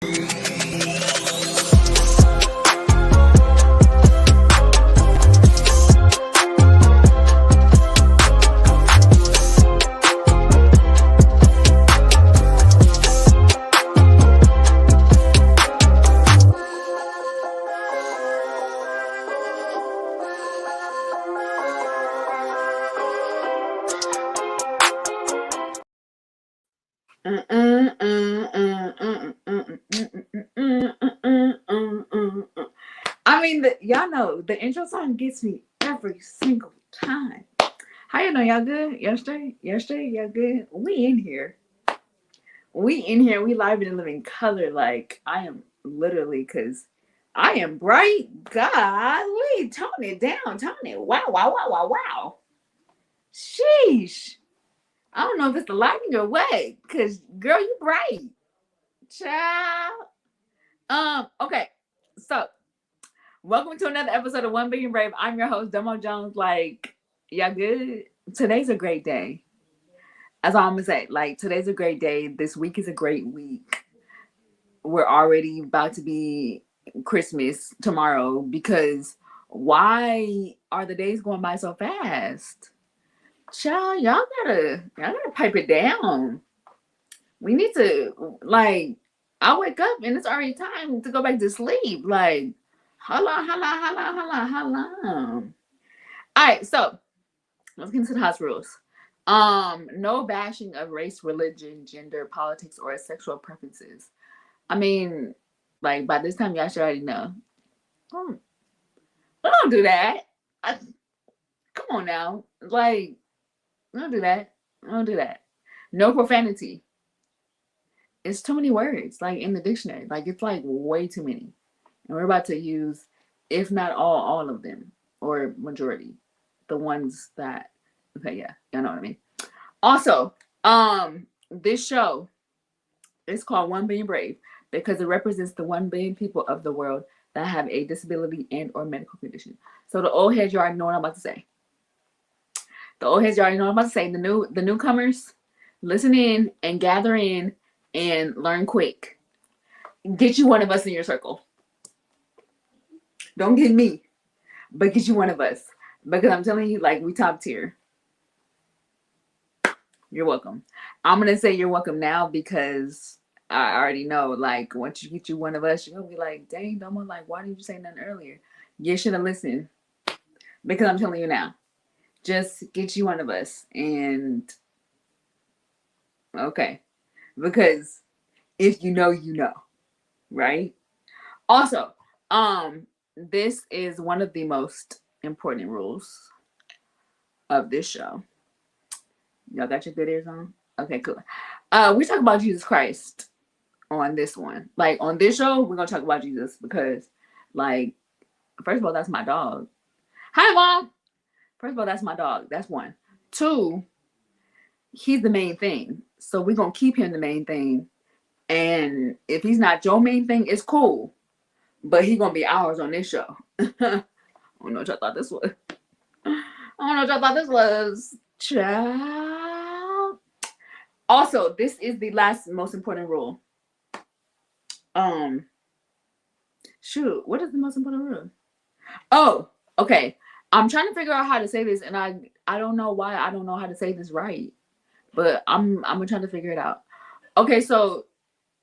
I mean, y'all know the intro song gets me every single time. How you know? Y'all good? Yesterday, y'all good? We in here. We live in living color. Like I am literally, cause I am bright. Golly, tone it down, tone it. Wow, wow, wow, wow, wow. Sheesh. I don't know if it's the lighting or what, cause girl, you bright, child. Okay, so welcome to another episode of One Billion Brave. I'm your host, Domo Jones. Like, y'all good? Today's a great day. That's all I'm gonna say. Like, today's a great day. This week is a great week. We're already about to be Christmas tomorrow because why are the days going by so fast? Child, y'all gotta pipe it down. We need to I wake up and it's already time to go back to sleep. Like, hold on. All right, so let's get into the house rules. No bashing of race, religion, gender, politics, or sexual preferences. I mean, like by this time y'all should already know. We don't do that. Come on now, like we don't do that. We don't do that. No profanity. It's too many words, like in the dictionary. Like it's like way too many. And we're about to use, if not all of them, or majority. The ones that okay, yeah, y'all know what I mean. Also, this show is called 1 Billion Brave because it represents the 1 billion people of the world that have a disability and or medical condition. So the old heads, you already know what I'm about to say. The newcomers, listen in and gather in and learn quick. Get you one of us in your circle. Don't get me, but get you one of us. Because I'm telling you, like, we top tier. You're welcome. I'm going to say you're welcome now because I already know, like, once you get you one of us, you're going to be like, dang, Domo, like, why didn't you say nothing earlier? You should have listened. Because I'm telling you now. Just get you one of us. And, okay. Because if you know, you know. Right? Also, this is one of the most important rules of this show. Y'all got your good ears on? Okay, cool. We talk about Jesus Christ on this one. Like on this show, we're gonna talk about Jesus because, like, first of all, that's my dog. Hi, Mom. First of all, that's my dog. That's one. Two, he's the main thing. So we're gonna keep him the main thing. And if he's not your main thing, it's cool. But he's gonna be ours on this show. I don't know what y'all thought this was. Child. Also, this is the last most important rule. Shoot, what is the most important rule? Oh, okay. I'm trying to figure out how to say this, and I don't know why I don't know how to say this right. But I'm gonna try to figure it out. Okay, so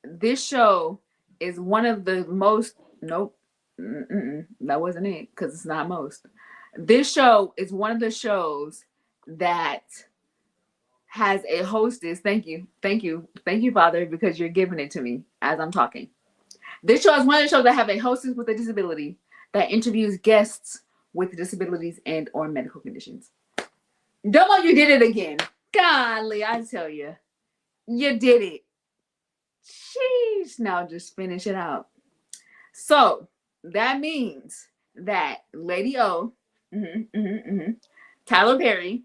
this show is one of the most that wasn't it, because it's not most. This show is one of the shows that has a hostess. Thank you, Father, because you're giving it to me as I'm talking. This show is one of the shows that have a hostess with a disability that interviews guests with disabilities and or medical conditions. Domo, you did it again. Golly, I tell you, you did it. Sheesh. Now just finish it out. So that means that Lady O, Tyler Perry,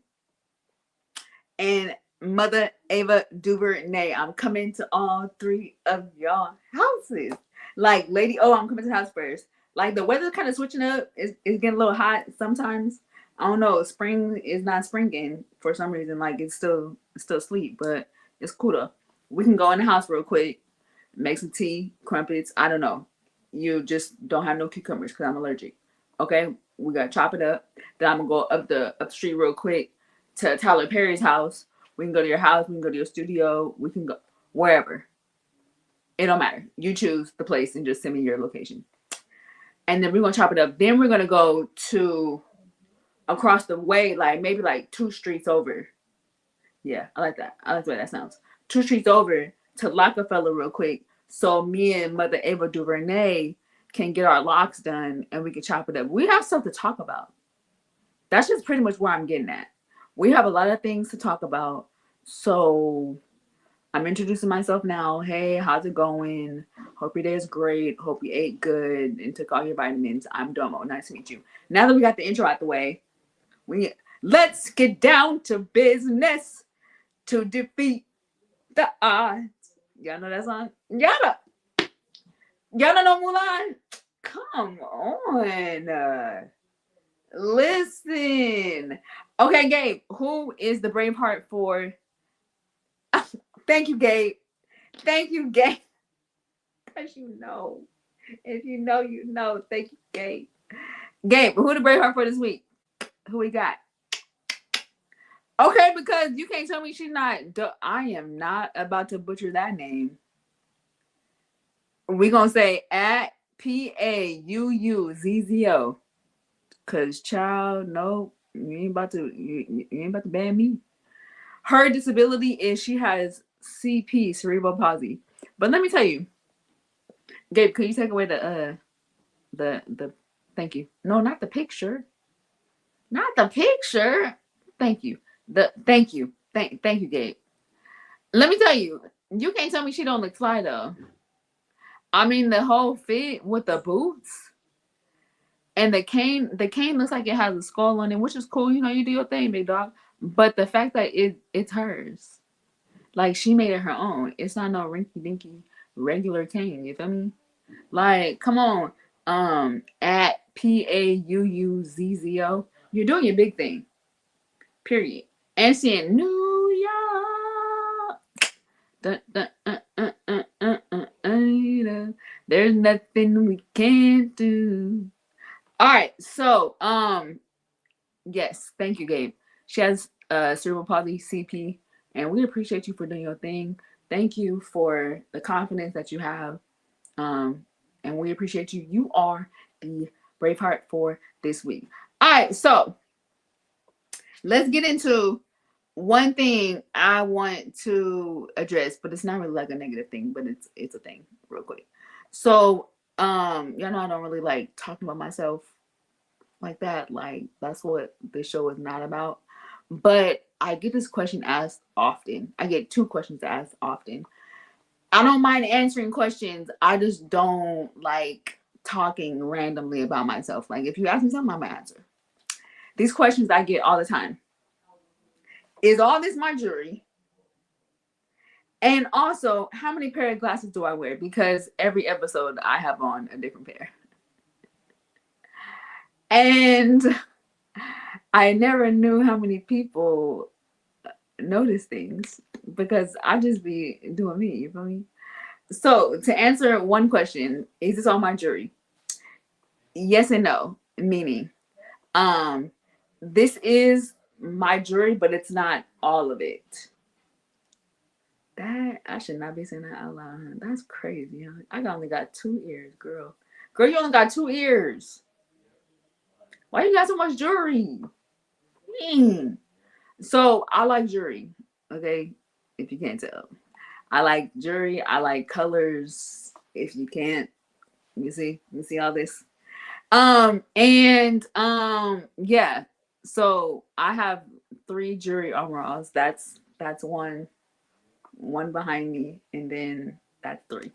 and Mother Ava DuVernay, I'm coming to all three of y'all houses. Like Lady O, I'm coming to the house first. Like the weather's kind of switching up. It's getting a little hot sometimes. I don't know. Spring is not springing for some reason. Like it's still sleep, but it's cool though. We can go in the house real quick. make some tea, crumpets. I don't know. You just don't have no cucumbers because I'm allergic. Okay, we gotta chop it up. Then I'm gonna go up the street real quick to Tyler Perry's house. We can go to your house. We can go to your studio. We can go wherever. It don't matter. You choose the place and just send me your location. And then we're gonna chop it up. Then we're gonna go to across the way, like maybe like 2 streets over. Yeah, I like that. I like the way that sounds. 2 streets over to Rockefeller real quick, so me and Mother Ava DuVernay can get our locks done and we can chop it up. We have stuff to talk about. That's just pretty much where I'm getting at. We have a lot of things to talk about. So I'm introducing myself now. Hey, how's it going? Hope your day is great. Hope you ate good and took all your vitamins. I'm Domo. Nice to meet you. Now that we got the intro out the way, let's get down to business to defeat the odds. Y'all know that song? Y'all don't know Mulan? Come on. Listen. Okay, Gabe, who is the Braveheart for? Thank you, Gabe. Thank you, Gabe. Because you know. If you know, you know. Thank you, Gabe. Gabe, who the Braveheart for this week? Who we got? Okay, because you can't tell me she's not. I am not about to butcher that name. We're going to say at PAUUZZO. Because, child, no, you ain't about to ban me. Her disability is she has CP, cerebral palsy. But let me tell you, Gabe, could you take away the thank you. No, not the picture. Not the picture. Thank you. Thank you. Thank you, Gabe. Let me tell you, you can't tell me she don't look fly though. I mean, the whole fit with the boots and the cane looks like it has a skull on it, which is cool. You know, you do your thing, big dog. But the fact that it's hers, like she made it her own. It's not no rinky dinky regular cane. You feel me? Like, come on. At PAUUZZO, you're doing your big thing. Period. And seeing New York. There's nothing we can't do. All right, so yes, thank you, Gabe. She has cerebral palsy, CP, and we appreciate you for doing your thing. Thank you for the confidence that you have, and we appreciate you. You are the Braveheart for this week. All right, so let's get into one thing I want to address, but it's not really like a negative thing, but it's a thing real quick. So, y'all know I don't really like talking about myself like that. Like that's what this show is not about. But I get this question asked often. I get 2 questions asked often. I don't mind answering questions. I just don't like talking randomly about myself. Like if you ask me something, I'm gonna answer. These questions I get all the time. Is all this my jewelry? And also, how many pair of glasses do I wear? Because every episode I have on a different pair. And I never knew how many people notice things because I just be doing me, you feel me? So to answer one question, is this all my jewelry? Yes and no. Meaning, this is my jewelry, but it's not all of it. That I should not be saying that out loud. That's crazy. I only got 2 ears, girl. Girl, you only got 2 ears. Why you got so much jewelry? So I like jewelry. Okay, if you can't tell, I like jewelry. I like colors. If you can't, you see all this. Yeah. So I have 3 jewelry overalls. That's one behind me, and then that's 3.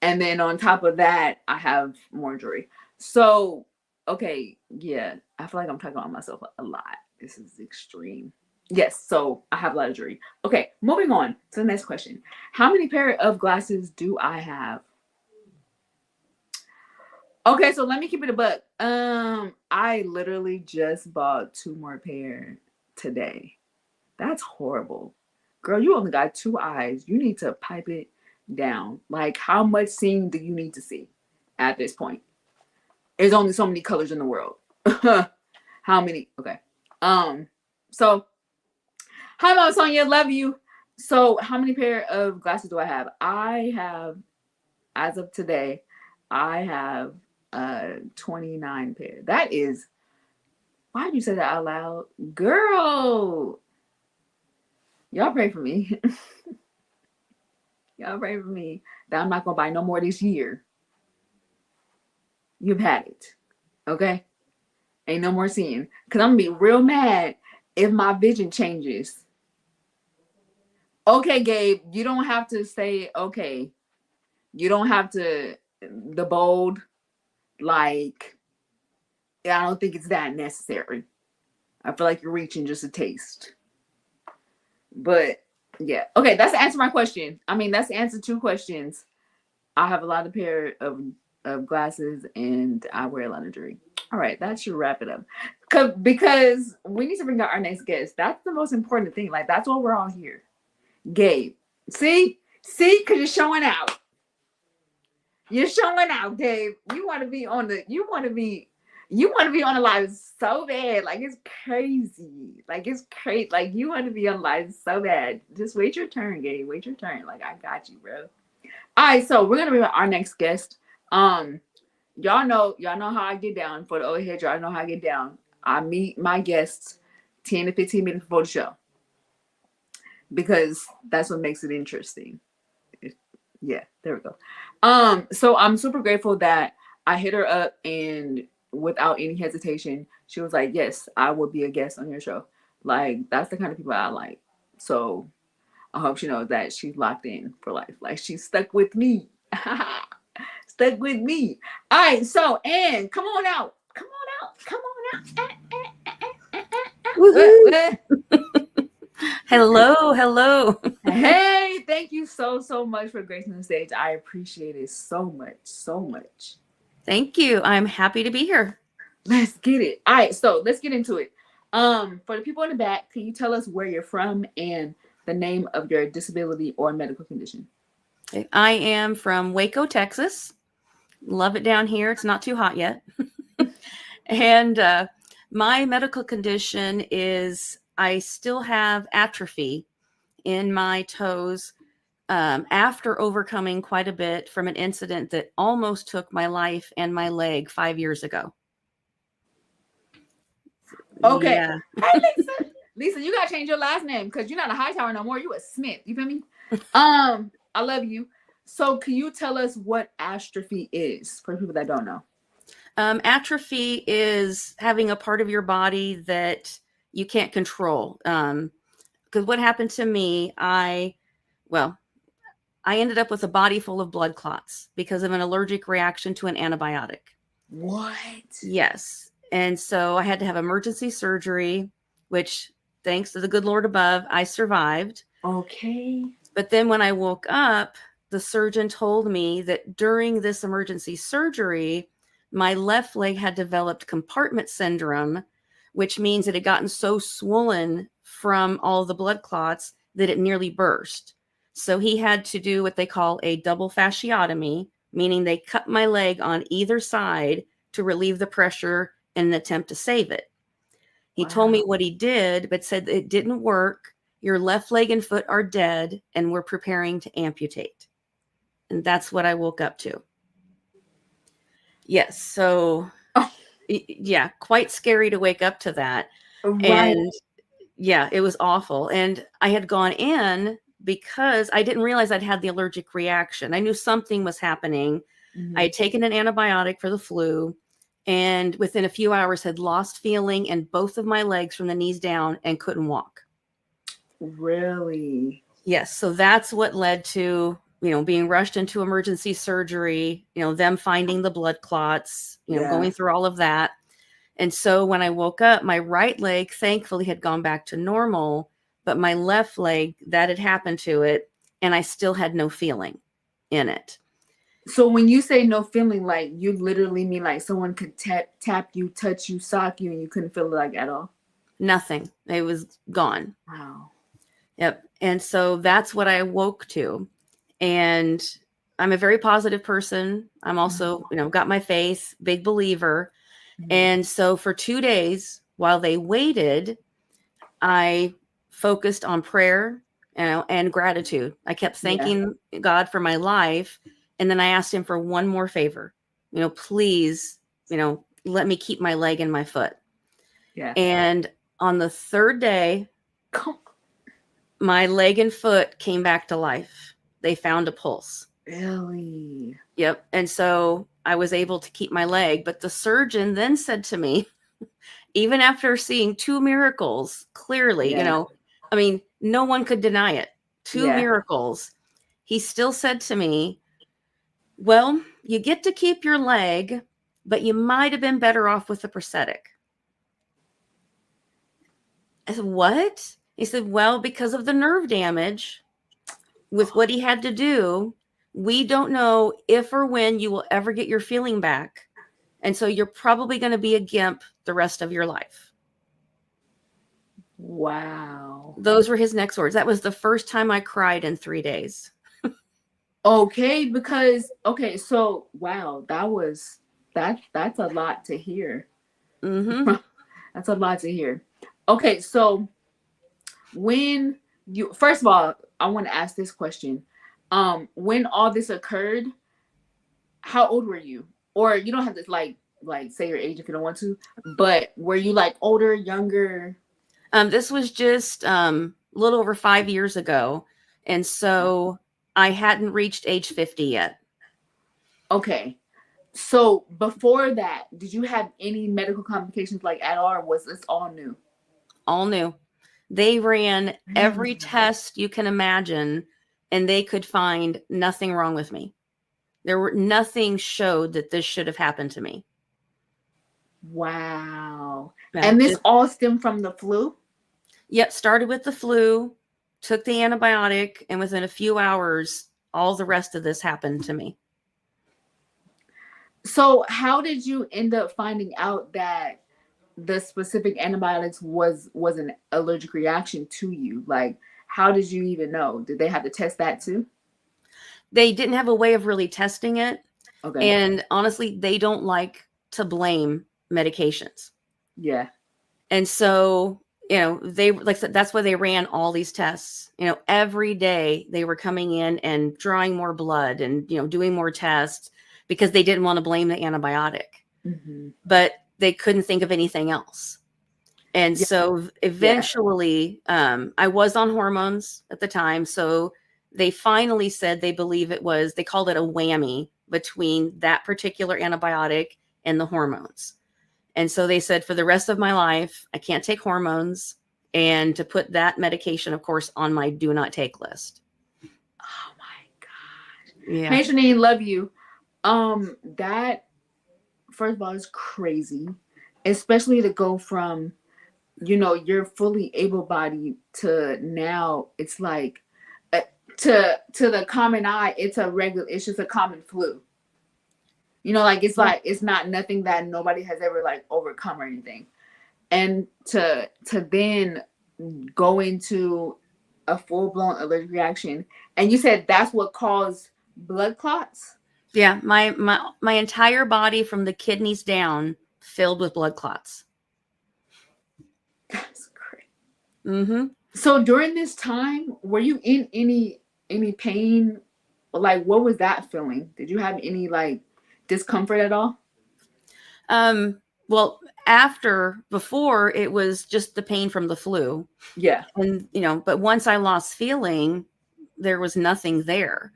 And then on top of that, I have more jewelry. So, okay, yeah, I feel like I'm talking about myself a lot. This is extreme. Yes, so I have a lot of jewelry. Okay, moving on to the next question. How many pair of glasses do I have? Okay, so let me keep it a buck. I literally just bought 2 more pair today. That's horrible. Girl, you only got 2 eyes. You need to pipe it down? Like, how much seeing do you need to see at this point? There's only so many colors in the world. How many? Okay. So hi, Mama Sonia. Love you. So, how many pair of glasses do I have? I have, as of today, I have 29 pair. That is, why did you say that out loud? Girl, y'all pray for me. Y'all pray for me that I'm not going to buy no more this year. You've had it. Okay? Ain't no more seeing. Because I'm going to be real mad if my vision changes. Okay, Gabe, you don't have to say okay. You don't have to, the bold, like, I don't think it's that necessary. I feel like you're reaching just a taste. But yeah. Okay, that's the answer to my question. I mean, that's the answer to 2 questions. I have a lot of pair of glasses and I wear a lot of jewelry. All right, that should wrap it up. Because we need to bring out our next guest. That's the most important thing. Like, that's why we're all here. Gabe. See? See? Because you're showing out. You're showing out, Gabe. You want to be on the live so bad. Like, it's crazy. Like, it's crazy. Like, you want to be on live so bad. Just wait your turn, Gabe. Wait your turn. Like, I got you, bro. All right, so we're gonna be our next guest. Y'all know how I get down for the old head. Y'all know how I get down. I meet my guests 10 to 15 minutes before the show because that's what makes it interesting. Yeah, there we go. So I'm super grateful that I hit her up and without any hesitation, she was like, "Yes, I will be a guest on your show." Like, that's the kind of people I like. So I hope she knows that she's locked in for life. Like, she's stuck with me. Stuck with me. All right, so Ann, come on out. Come on out. Come on out. What? Hello, hello. Hey, thank you so much for gracing the stage. I appreciate it so much, so much. Thank you. I'm happy to be here. Let's get it. All right, so let's get into it. For the people in the back, can you tell us where you're from and the name of your disability or medical condition? I am from Waco, Texas. Love it down here. It's not too hot yet. And my medical condition is I still have atrophy in my toes after overcoming quite a bit from an incident that almost took my life and my leg 5 years ago. Okay. Yeah. Hey, Lisa. Lisa, you gotta change your last name because you're not a Hightower no more. You a Smith. You feel me? I love you. So, can you tell us what atrophy is for people that don't know? Atrophy is having a part of your body that you can't control. Because what happened to me, I ended up with a body full of blood clots because of an allergic reaction to an antibiotic. What? Yes. And so I had to have emergency surgery, which, thanks to the good Lord above, I survived. Okay. But then when I woke up, the surgeon told me that during this emergency surgery, my left leg had developed compartment syndrome, which means it had gotten so swollen from all the blood clots that it nearly burst. So he had to do what they call a double fasciotomy, meaning they cut my leg on either side to relieve the pressure in an attempt to save it. He told me what he did, but said it didn't work. Your left leg and foot are dead, and we're preparing to amputate. And that's what I woke up to. Yes. So, yeah, quite scary to wake up to that. Right. And yeah, it was awful. And I had gone in because I didn't realize I'd had the allergic reaction. I knew something was happening. I had taken an antibiotic for the flu, and within a few hours had lost feeling in both of my legs from the knees down and couldn't walk. Really? Yes. So that's what led to, being rushed into emergency surgery, them finding the blood clots, going through all of that. And so when I woke up, my right leg thankfully had gone back to normal, but my left leg, that had happened to it, and I still had no feeling in it. So when you say no feeling, like, you literally mean like someone could tap you, touch you, sock you, and you couldn't feel it like at all? Nothing. It was gone. Wow. Yep. And so that's what I woke to. And I'm a very positive person. I'm also, got my faith, big believer. Mhm. And so for 2 days while they waited, I focused on prayer, and gratitude. I kept Yeah. thanking God for my life. And then I asked him for one more favor, please, let me keep my leg and my foot. Yeah. And on the third day, Come. my leg and foot came back to life. They found a pulse. Really? Yep. And so I was able to keep my leg. But the surgeon then said to me, even after seeing two miracles clearly, Yeah. I mean, no one could deny it. Two Yeah. miracles. He still said to me, well, you get to keep your leg, but you might have been better off with a prosthetic. I said, what? He said, well, because of the nerve damage with what he had to do, we don't know if or when you will ever get your feeling back. And so you're probably going to be a gimp the rest of your life. Wow. Those were his next words. That was the first time I cried in 3 days. Okay, because okay, so wow, that's a lot to hear. Mm-hmm. That's a lot to hear. Okay, so when you first of all, I want to ask this question. When all this occurred, how old were you? Or you don't have to like say your age if you don't want to, but were you like older, younger? This was just a little over 5 years ago. And so I hadn't reached age 50 yet. Okay. So before that, did you have any medical complications like at all, or was this all new? All new. They ran every Really? test you can imagine, and they could find nothing wrong with me. Nothing showed that this should have happened to me. Wow. Yeah, And this just all stemmed from the flu? yep. Started with the flu, took the antibiotic, and within a few hours, all the rest of this happened to me. So how did you end up finding out that the specific antibiotics was an allergic reaction to you? Like how did you even know? Did they have to test that too? They didn't have a way of really testing it, Okay. and honestly, they don't like to blame medications. Yeah. And so, they, like I said, that's why they ran all these tests. Every day they were coming in and drawing more blood and, doing more tests because they didn't want to blame the antibiotic, Hmm. but they couldn't think of anything else. And Yeah. so Yeah. eventually, I was on hormones at the time. So they finally said they believe they called it a whammy between that particular antibiotic and the hormones. And so they said for the rest of my life, I can't take hormones, and to put that medication, of course, on my do not take list. Oh my gosh. Yeah. Hey Janine, love you. That first of all is crazy. Especially to go from, you're fully able bodied to now it's like uh, to the common eye, it's just a common flu. Like Yeah. it's not nothing that nobody has ever like overcome or anything. And to then go into a full blown allergic reaction, and you said that's what caused blood clots. Yeah. My entire body from the kidneys down filled with blood clots. That's crazy. Mm-hmm. So during this time, were you in any pain? Like, what was that feeling? Did you have any like discomfort at all? Well, before it was just the pain from the flu. Yeah. And, but once I lost feeling, there was nothing there.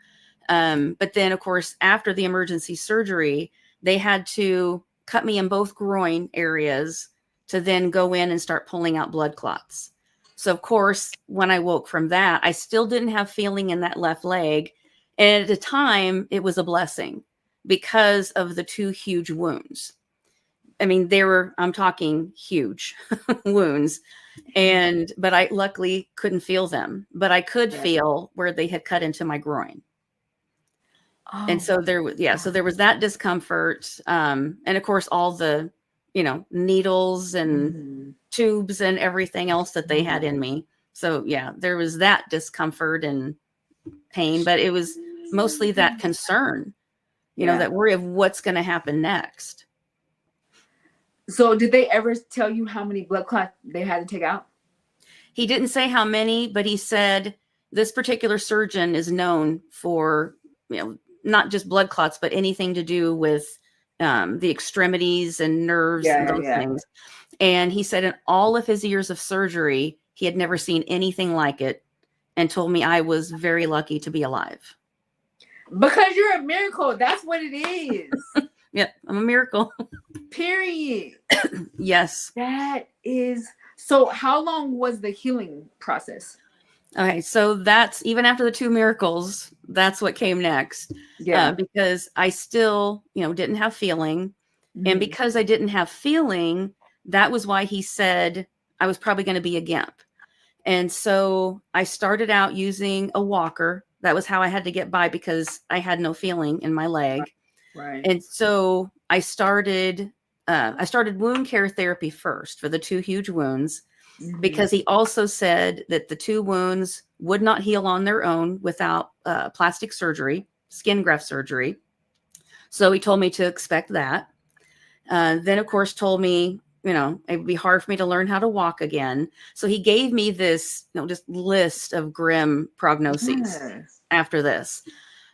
But then, of course, after the emergency surgery, they had to cut me in both groin areas to then go in and start pulling out blood clots. So, of course, when I woke from that, I still didn't have feeling in that left leg. And at the time, it was a blessing because of the two huge wounds. I mean, I'm talking huge wounds. But I luckily couldn't feel them, but I could Yeah. feel where they had cut into my groin. And Oh. so so there was that discomfort. And of course, all the, needles and Mhm. tubes and everything else that they had Mhm. in me. So yeah, there was that discomfort and pain, but it was mostly that concern, Yeah. that worry of what's going to happen next. So did they ever tell you how many blood clots they had to take out? He didn't say how many, but he said this particular surgeon is known for, not just blood clots, but anything to do with the extremities and nerves and Yeah, those yeah. things. And he said in all of his years of surgery, he had never seen anything like it, and told me I was very lucky to be alive. Because you're a miracle. That's what it is. Yep, I'm a miracle. Period. Yes. That is. So how long was the healing process? Okay, so that's even after the two miracles, that's what came next. Yeah. Because I still, didn't have feeling. And Mhm. because I didn't have feeling, that was why he said I was probably going to be a GIMP. And so I started out using a walker. That was how I had to get by because I had no feeling in my leg. Right. And so I started wound care therapy first for the two huge wounds, Mhm. because he also said that the two wounds would not heal on their own without plastic surgery, skin graft surgery. So he told me to expect that. Then, of course, told me, it would be hard for me to learn how to walk again. So he gave me this, just list of grim prognoses Yes. after this.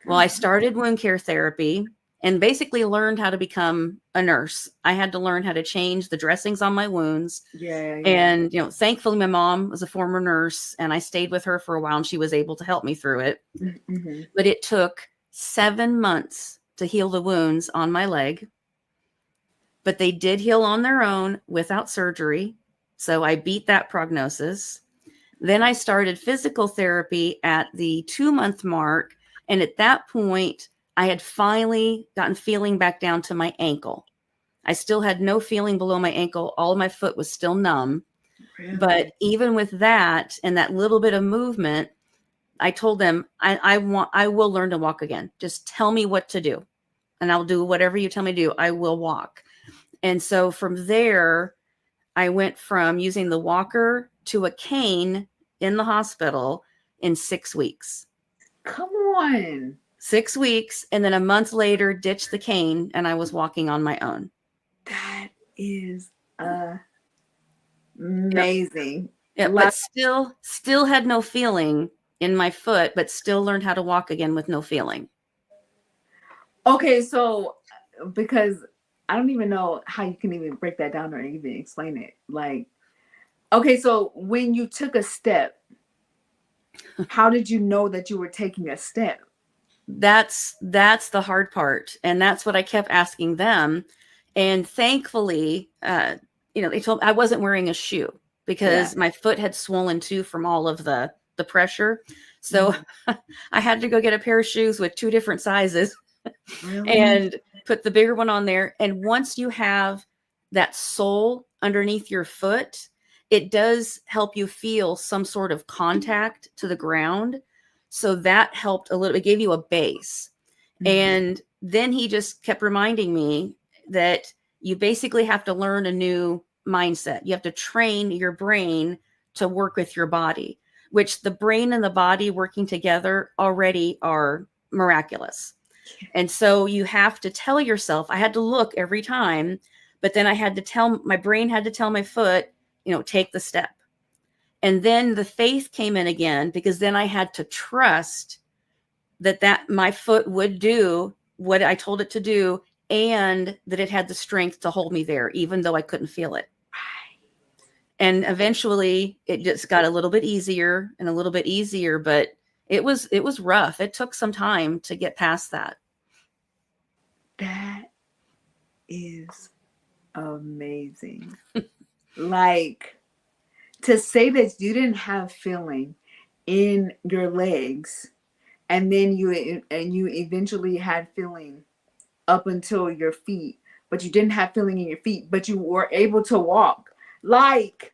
Well, I God. started wound care therapy and basically learned how to become a nurse. I had to learn how to change the dressings on my wounds. Yeah, yeah. And, thankfully, my mom was a former nurse and I stayed with her for a while and she was able to help me through it. Mm-hmm. But it took 7 months to heal the wounds on my leg. But they did heal on their own without surgery. So I beat that prognosis. Then I started physical therapy at the 2-month mark. And at that point, I had finally gotten feeling back down to my ankle. I still had no feeling below my ankle. All of my foot was still numb. But Really? even with that and that little bit of movement, I told them, I will learn to walk again. Just tell me what to do and I'll do whatever you tell me to do. I will walk. And so from there, I went from using the walker to a cane in the hospital in 6 weeks. Come on. 6 weeks. And then a month later, ditched the cane and I was walking on my own. That is Yep. amazing. Yep. Like, But still had no feeling in my foot, but still learned how to walk again with no feeling. okay, so because I don't even know how you can even break that down or even explain it. Like, okay, so when you took a step, how did you know that you were taking a step? That's the hard part. And that's what I kept asking them. And thankfully, they told me I wasn't wearing a shoe Yeah. because my foot had swollen too from all of the pressure. So Mhm. I had to go get a pair of shoes with two different sizes Really? and put the bigger one on there. And once you have that sole underneath your foot, it does help you feel some sort of contact to the ground. So that helped a little. It gave you a base. Mhm. And then he just kept reminding me that you basically have to learn a new mindset. You have to train your brain to work with your body, which the brain and the body working together already are miraculous. And so you have to tell yourself, I had to look every time, but then I had to tell my brain had to tell my foot, take the step. And then the faith came in again, because then I had to trust that my foot would do what I told it to do, and that it had the strength to hold me there, even though I couldn't feel it. And eventually it just got a little bit easier and a little bit easier, but it was rough. It took some time to get past that. That is amazing. Like, to say that you didn't have feeling in your legs, and then you eventually had feeling up until your feet, but you didn't have feeling in your feet, but you were able to walk. Like,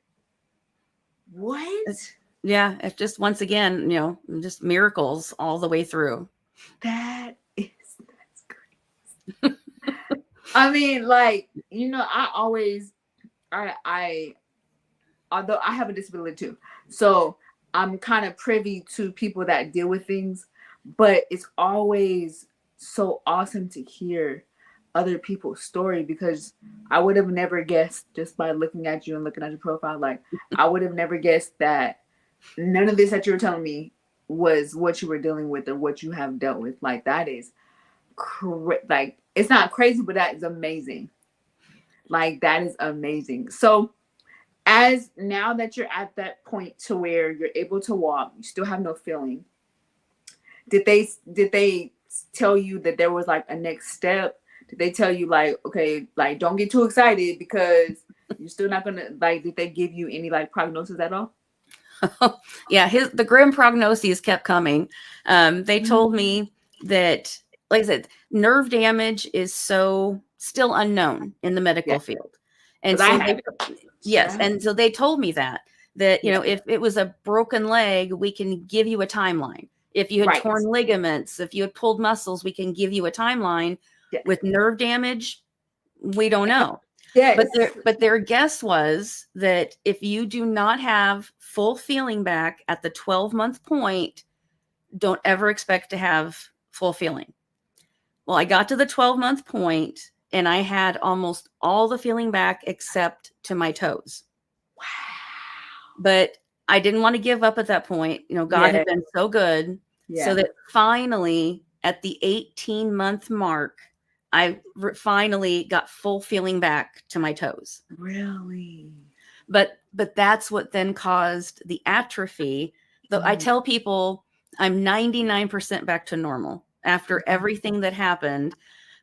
what? Yeah, it's just, once again, just miracles all the way through. That's great. I mean, like, I always I although I have a disability too. So I'm kind of privy to people that deal with things. But it's always so awesome to hear other people's story, because I would have never guessed, just by looking at you and looking at your profile, like I would have never guessed that none of this that you were telling me was what you were dealing with or what you have dealt with. Like that is like it's not crazy, but that is amazing. Like that is amazing. So as now that you're at that point to where you're able to walk, you still have no feeling. Did they tell you that there was like a next step? Did they tell you like, okay, like don't get too excited because you're still not gonna like? Did they give you any like prognosis at all? Yeah, the grim prognoses kept coming. They told Mm. me that, like I said, nerve damage is so still unknown in the Yeah, medical field. And because I so have it. yes, Yeah, and so they told me that yeah, if it was a broken leg, we can give you a timeline. If you had right. torn ligaments, if you had pulled muscles, we can give you a timeline. Yeah, With nerve damage, we don't know. But yes, their guess was that if you do not have full feeling back at the 12-month point, don't ever expect to have full feeling. Well, I got to the 12-month point and I had almost all the feeling back except to my toes. But I didn't want to give up at that point. God yeah, had been so good. So yeah. that finally, at the 18-month mark, I finally got full feeling back to my toes. Really. But that's what then caused the atrophy. Though I Mhm. tell people I'm 99% back to normal after everything that happened.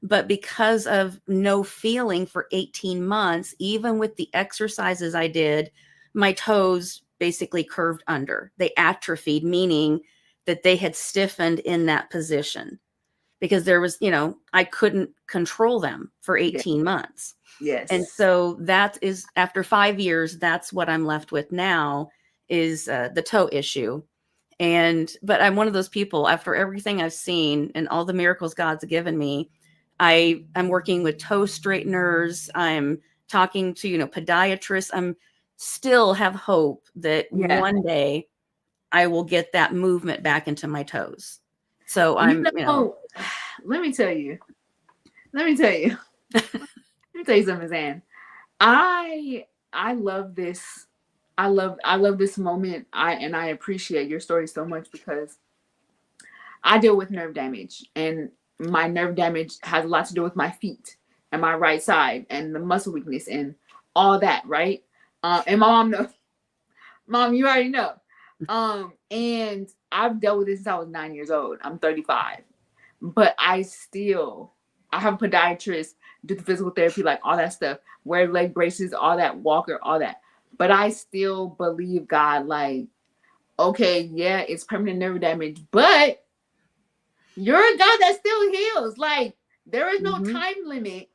But because of no feeling for 18 months, even with the exercises I did, my toes basically curved under. They atrophied, meaning that they had stiffened in that position because there was, I couldn't control them for Yeah. 18 months. And Yes. so that is, after 5 years, that's what I'm left with now is the toe issue. But I'm one of those people, after everything I've seen and all the miracles God's given me, I'm working with toe straighteners. I'm talking to, podiatrists. I'm still have hope that Yeah. one day I will get that movement back into my toes. So You I'm, know, let me tell you. Let me tell you. Let me tell you something, Zan. I love this. I love this moment. I appreciate your story so much because I deal with nerve damage, and my nerve damage has a lot to do with my feet and my right side and the muscle weakness and all that, right? And my mom knows. Mom, you already know. And I've dealt with this since I was 9 years old. I'm 35, but I have a podiatrist, do the physical therapy, like all that stuff, wear leg braces, all that, walker, all that. But I still believe God, like, okay, yeah, it's permanent nerve damage, but you're a God that still heals. Like, there is no mhm. time limit,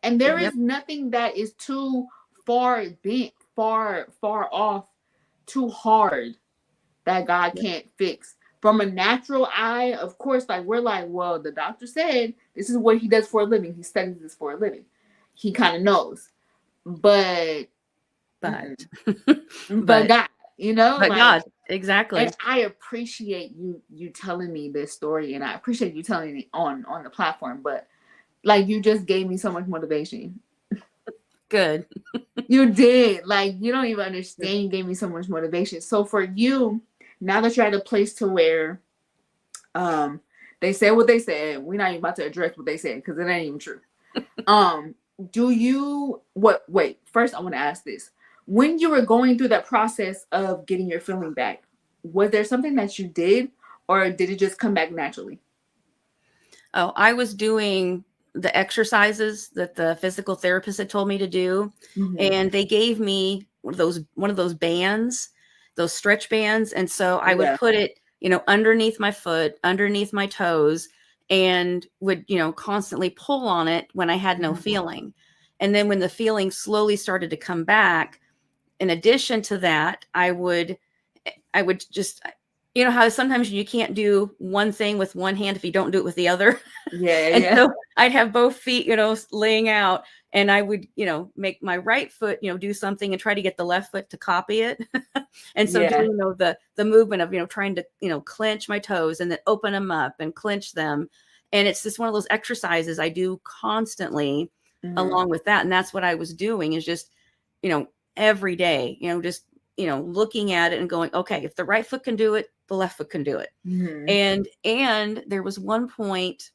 and there Yep. is nothing that is too far bent, far off, too hard that God Yep. can't fix. From a natural eye, of course, like we're like, well, the doctor said this is what he does for a living. He studies this for a living. He kind of knows. But But, but but, God, but like, God, and exactly. I appreciate you telling me this story, and I appreciate you telling it on the platform. But like, you just gave me so much motivation. Good. You did. Like, you don't even understand. You gave me so much motivation. So for you, now that you're at a place to where um they said what they said, we're not even about to address what they said because it ain't even true. Um, do you what wait, first I want to ask this. When you were going through that process of getting your feeling back, was there something that you did, or did it just come back naturally? Oh, I was doing the exercises that the physical therapist had told me to do, Mm-hmm. and they gave me one of those bands, those stretch bands, and so I would Yeah. put it, underneath my foot, underneath my toes, and would, constantly pull on it when I had no Mhm. feeling. And then when the feeling slowly started to come back, in addition to that, I would just, how sometimes you can't do one thing with one hand if you don't do it with the other. Yeah, And yeah. so I'd have both feet, laying out, and I would, make my right foot, do something and try to get the left foot to copy it. And so Yeah. doing, the movement of, trying to, clench my toes and then open them up and clench them. And it's just one of those exercises I do constantly Hmm. along with that. And that's what I was doing, is just, every day, just, looking at it and going, okay, if the right foot can do it, the left foot can do it. Hmm. And there was one point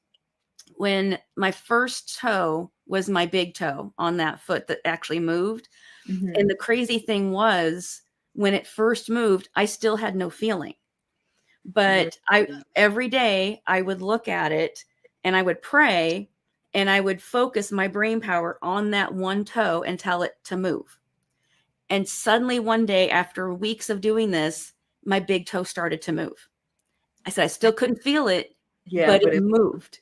when my first toe was my big toe on that foot that actually moved. Hmm. And the crazy thing was, when it first moved, I still had no feeling. But every day I would look at it and I would pray and I would focus my brain power on that one toe and tell it to move. And suddenly one day, after weeks of doing this, my big toe started to move. I said I still couldn't feel it, Yeah, but but it it. moved.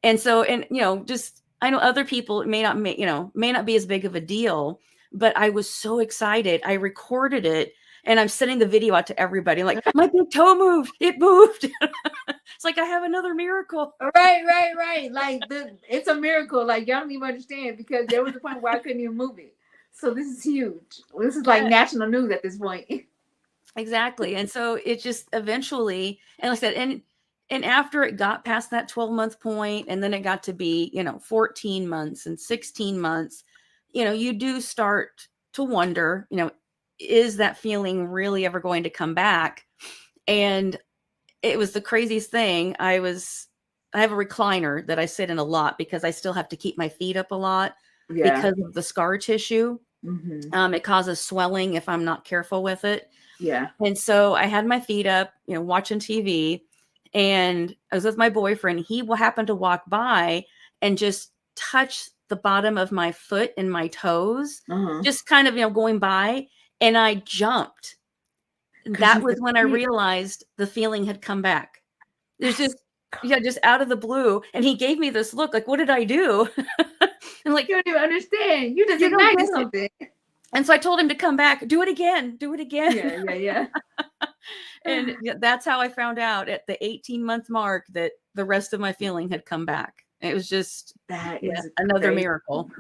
And so, and just, I know other people, it may not be as big of a deal, but I was so excited. I recorded it and I'm sending the video out to everybody. Like, my big toe moved. It moved. It's like I have another miracle. Right, right, right. Like it's a miracle. Like y'all don't even understand, because there was a point where I couldn't even move it. So this is huge. This is like Yeah, national news at this point. exactly. And so it just eventually, and like I said, and after it got past that 12-month point, and then it got to be, 14 months and 16 months, you do start to wonder, is that feeling really ever going to come back? And it was the craziest thing. I have a recliner that I sit in a lot because I still have to keep my feet up a lot Yeah. because of the scar tissue. Hmm. It causes swelling if I'm not careful with it. Yeah. And so I had my feet up, watching TV, and I was with my boyfriend. He happened to walk by and just touch the bottom of my foot and my toes, Uh-huh. just kind of, going by. And I jumped. And Cause that you was could when I see it. realized the feeling had come back. There's That's just, yeah, just out of the blue. And he gave me this look like, what did I do? And like, you don't even understand. You just you don't ignited get it. something. And so I told him to come back, do it again, do it again. Yeah, yeah, And yeah. that's how I found out at the 18-month mark that the rest of my feeling had come back. It was just, That yeah, is another crazy. miracle.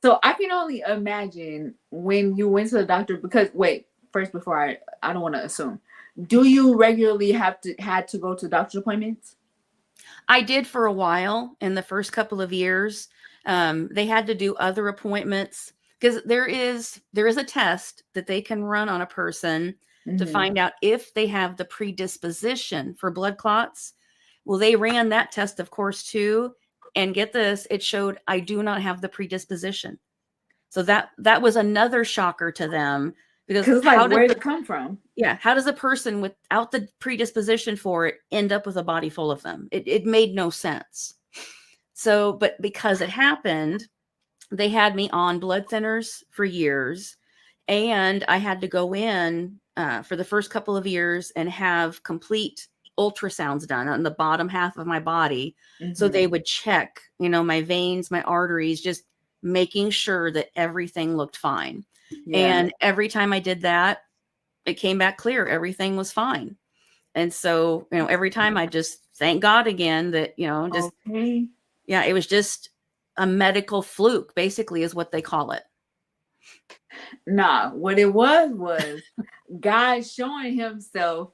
So I can only imagine when you went to the doctor, because wait, first before I don't want to assume. Do you regularly had to go to doctor's appointments? I did for a while in the first couple of years. They had to do other appointments because there is a test that they can run on a person to Mm-hmm. find out if they have the predisposition for blood clots. Well, they ran that test, of course, too. And get this, it showed I do not have the predisposition. So that was another shocker to them, because Because it's like, where did it come from? how does a person without the predisposition for it end up with a body full of them? It made no sense. So, but because it happened, they had me on blood thinners for years, and I had to go in for the first couple of years and have complete ultrasounds done on the bottom half of my body. So Mm-hmm. they would check, my veins, my arteries, just making sure that everything looked fine. Yeah. And every time I did that, it came back clear. Everything was fine. And so, every time I just thank God again that, just, Okay. yeah, it was just a medical fluke, basically, is what they call it. Nah, what it was God showing himself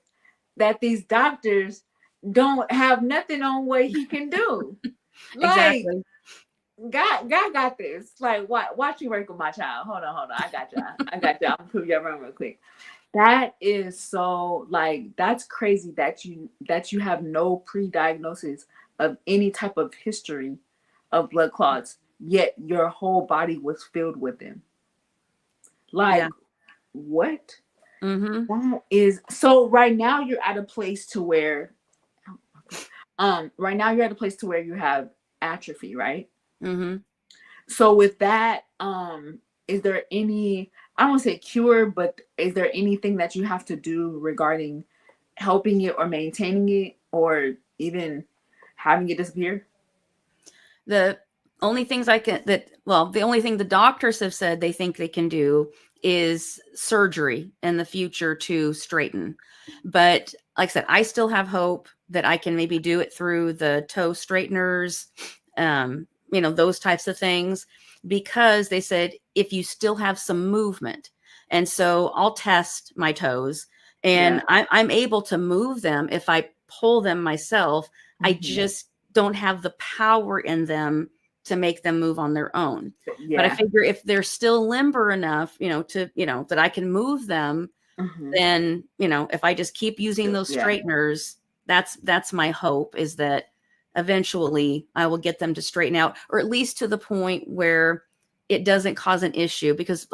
that these doctors don't have nothing on what he can do. Like, Exactly. God got this. Like, watch you work with my child. Hold on. I got y'all. I'm gonna prove y'all wrong real quick. That is so, like, that's crazy that you have no pre-diagnosis of any type of history of blood clots, yet your whole body was filled with them. Yeah. Like, what? Mm-hmm. That is so. Right now you're at a place to where, right now you're at a place to where you have atrophy, right? Mm-hmm. So with that, is there any, I don't want to say cure, but is there anything that you have to do regarding helping it or maintaining it or even having it disappear? The only things the only thing the doctors have said they think they can do is surgery in the future to straighten. But like I said, I still have hope that I can maybe do it through the toe straighteners, those types of things. because they said, if you still have some movement. And so I'll test my toes, Yeah. and I'm able to move them if I pull them myself. I Hmm. just don't have the power in them to make them move on their own. But I Yeah. figure if they're still limber enough, that I can move them, Hmm. then, if I just keep using those Yeah. straighteners, that's my hope, is that eventually I will get them to straighten out, or at least to the point where it doesn't cause an issue. Because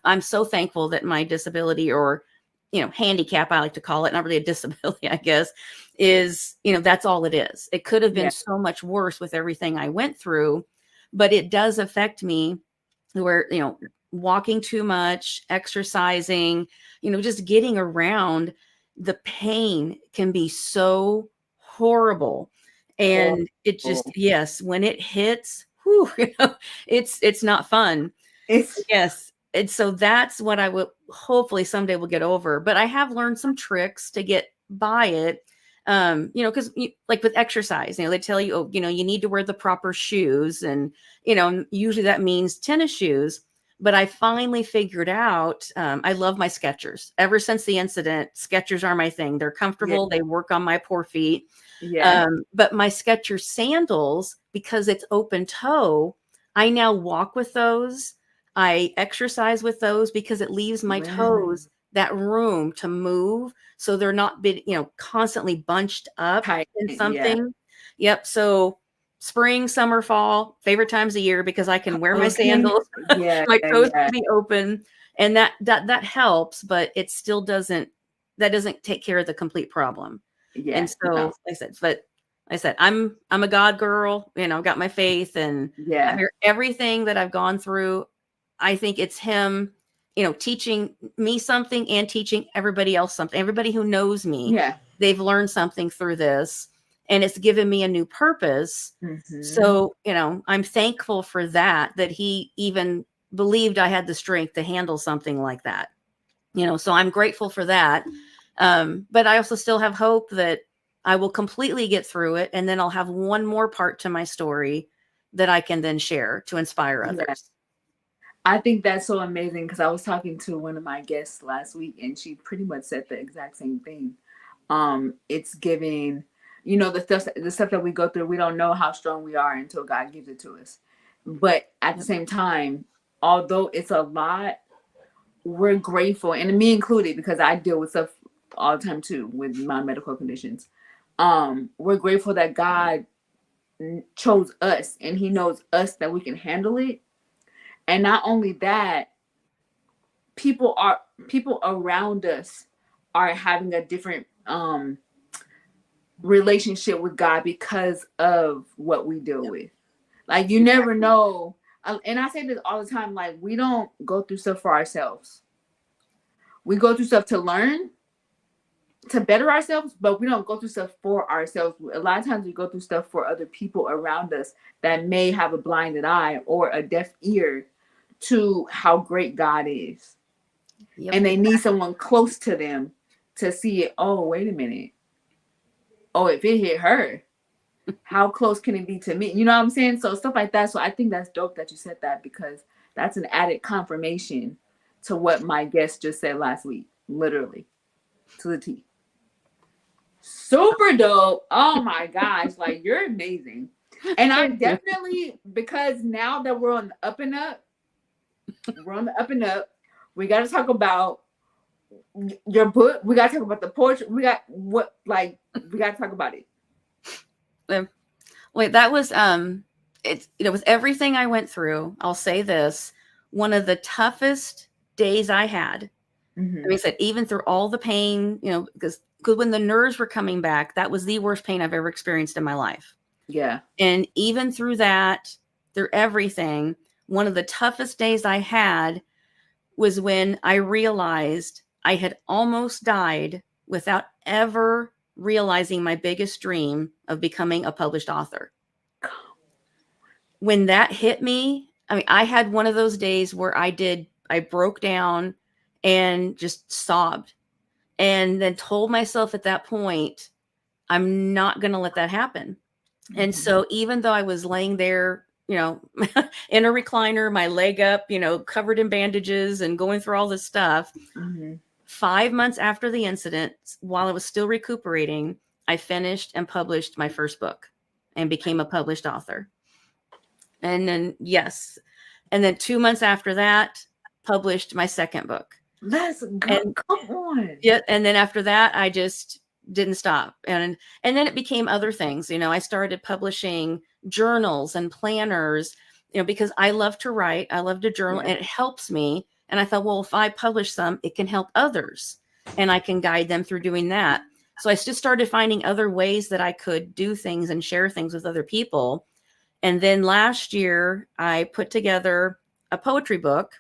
I'm so thankful that my disability, or, handicap, I like to call it, not really a disability, I guess, is, that's all it is. It could have been Yeah. so much worse with everything I went through, but it does affect me, where, walking too much, exercising, just getting around, the pain can be so horrible. And it just, Horrible. yes, when it hits, whew, it's not fun. It's Yes. And so that's what I will hopefully someday will get over. But I have learned some tricks to get by it. Because like with exercise, they tell you, oh, you need to wear the proper shoes. And, usually that means tennis shoes. But I finally figured out, I love my Skechers. Ever since the incident, Skechers are my thing. They're yeah. comfortable. They work on my poor feet. Yeah. But my Skechers sandals, because it's open toe, I now walk with those. I exercise with those because it leaves my Really toes that room to move, so they're not constantly bunched up tight. in Yeah. something. Yep. So spring, summer, fall, favorite times of year, because I can wear my Okay. sandals, Yeah. my toes Yeah. can be open, and that helps, but it still doesn't take care of the complete problem. And Yeah. so No. I said, I'm a God girl, got my faith, and I Yeah. hear everything that I've gone through. I think it's him, teaching me something and teaching everybody else something. Everybody who knows me, Yeah. they've learned something through this, and it's given me a new purpose. Hmm. So, I'm thankful for that he even believed I had the strength to handle something like that. So I'm grateful for that. But I also still have hope that I will completely get through it. And then I'll have one more part to my story that I can then share to inspire Yeah. others. I think that's so amazing because I was talking to one of my guests last week and she pretty much said the exact same thing. It's giving, the stuff that we go through, we don't know how strong we are until God gives it to us. But at the Yep. same time, although it's a lot, we're grateful, and me included, because I deal with stuff all the time too with my medical conditions. We're grateful that God chose us and He knows us that we can handle it. And not only that, people are people around us are having a different relationship with God because of what we deal Yep. with. Like you never Exactly. know. And I say this all the time, like we don't go through stuff for ourselves. We go through stuff to learn, to better ourselves, but we don't go through stuff for ourselves. A lot of times we go through stuff for other people around us that may have a blinded eye or a deaf ear to how great God is. Yep. And they need someone close to them to see it. Oh, wait a minute. Oh, if it hit her, how close can it be to me? You know what I'm saying? So stuff like that. So I think that's dope that you said that because that's an added confirmation to what my guest just said last week. Literally. To the T. Super dope. Oh my gosh. Like you're amazing. And I Thank you. definitely, because now that we're on the up and up, we're on the up and up, we got to talk about your book. We got to talk about the poetry. We got to talk about it. Um, Wait, that was it's with everything I went through, I'll say this, one of the toughest days I had. I Mm-hmm. mean, I said, even through all the pain, because when the nerves were coming back, that was the worst pain I've ever experienced in my life. Yeah. And even through that, through everything, one of the toughest days I had was when I realized I had almost died without ever realizing my biggest dream of becoming a published author. When that hit me, I mean, I had one of those days where I broke down and just sobbed, and then told myself at that point, I'm not going to let that happen. And Mm-hmm. so even though I was laying there you know, in a recliner, my leg up, you know, covered in bandages and going through all this stuff. Mm-hmm. 5 months after the incident, while I was still recuperating, I finished and published my first book and became a published author. And then, yes. And then 2 months after that, published my second book. Let's go. And Come on. yeah, and then after that, I just didn't stop. And then it became other things. You know, I started publishing journals and planners, you know, because I love to write, I love to journal, Yeah. and it helps me. And I thought, well, if I publish some, it can help others and I can guide them through doing that. So I just started finding other ways that I could do things and share things with other people. And then last year, I put together a poetry book,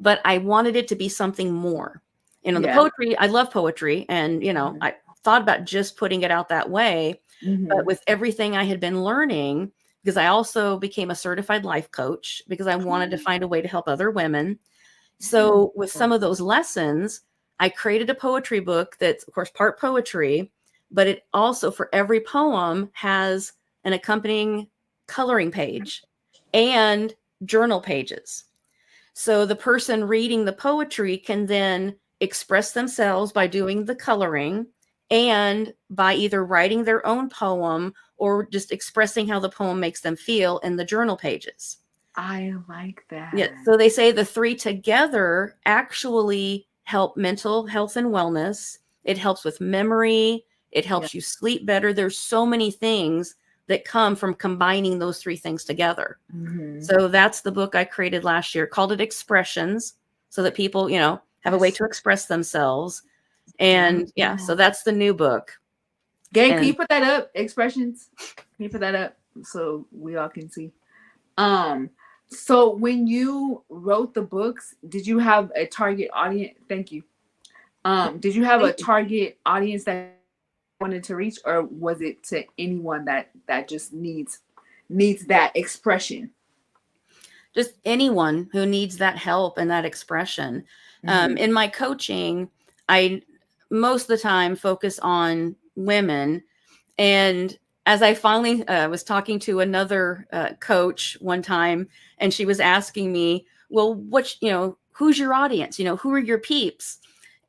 but I wanted it to be something more. You know, the Yeah. poetry, I love poetry. And, you know, Mm-hmm. I thought about just putting it out that way. But Mm-hmm. with everything I had been learning, because I also became a certified life coach because I wanted to find a way to help other women. So with some of those lessons, I created a poetry book that's, of course, part poetry, but it also, for every poem, has an accompanying coloring page and journal pages. So the person reading the poetry can then express themselves by doing the coloring and by either writing their own poem or just expressing how the poem makes them feel in the journal pages. I like Yeah. that. So they say the three together actually help mental health and wellness. It helps with memory. It Yeah. helps you sleep better. There's so many things that come from combining those three things together. Mm-hmm. So that's the book I created last year, called it Expressions, so that people, you know, have a way That's to express themselves. And yeah, so wow. that's the new book. Gabe, can you And put that up? Expressions. Can you put that up so we all can see? Um, so when you wrote the books, did you have a target audience? Thank you. Did you have a thank you. target audience that you wanted to reach, or was it to anyone that just needs that expression? Just anyone who needs that help and that expression. Mm-hmm. In my coaching, I most of the time focus on women. And as I finally was talking to another coach one time, and she was asking me, well, you know, who's your audience? You know, who are your peeps?